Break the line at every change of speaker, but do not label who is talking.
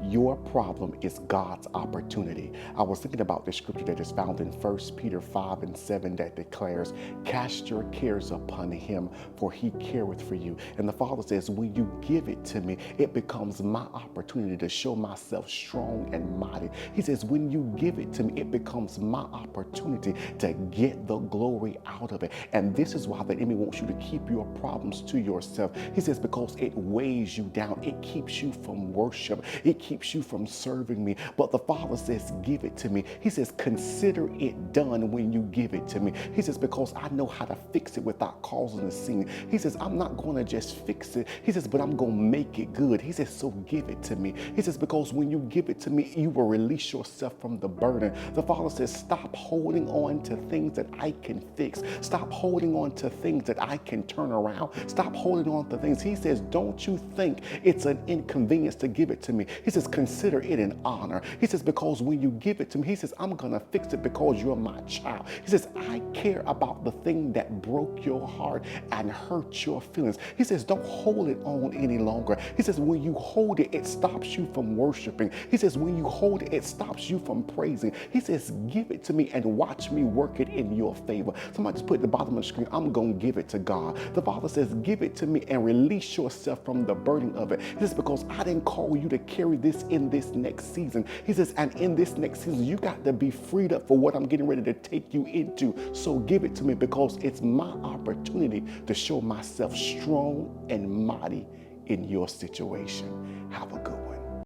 Your problem is God's opportunity. I was thinking about the scripture that is found in 1 Peter 5 and 7 that declares, cast your cares upon him, for he careth for you. And the Father says, when you give it to me, it becomes my opportunity to show myself strong and mighty. He says, when you give it to me, it becomes my opportunity to get the glory out of it. And this is why the enemy wants you to keep your problems to yourself. He says, because it weighs you down. It keeps you from worship. It keeps you from serving me. But the Father says, give it to me. He says, consider it done when you give it to me. He says, because I know how to fix it without causing a scene. He says, I'm not going to just fix it. He says, but I'm going to make it good. He says, so give it to me. He says, because when you give it to me, you will release yourself from the burden. The Father says, stop holding on to things that I can fix. Stop holding on to things that I can turn around. Stop holding on to things. He says, don't you think it's an inconvenience to give it to me? He says, consider it an honor. He says, because when you give it to me, he says, I'm going to fix it because you're my child. He says, I care about the thing that broke your heart and hurt your feelings. He says, don't hold it on any longer. He says, when you hold it, it stops you from worshiping. He says, when you hold it, it stops you from praising. He says, give it to me and watch me work it in your favor. Somebody just put at the bottom of the screen, I'm going to give it to God. The Father says, give it to me and release yourself from the burden of it. He says, because I didn't call you to carry this in this next season. He says, and in this next season, you got to be freed up for what I'm getting ready to take you into. So give it to me because it's my opportunity to show myself strong and mighty in your situation. Have a good one.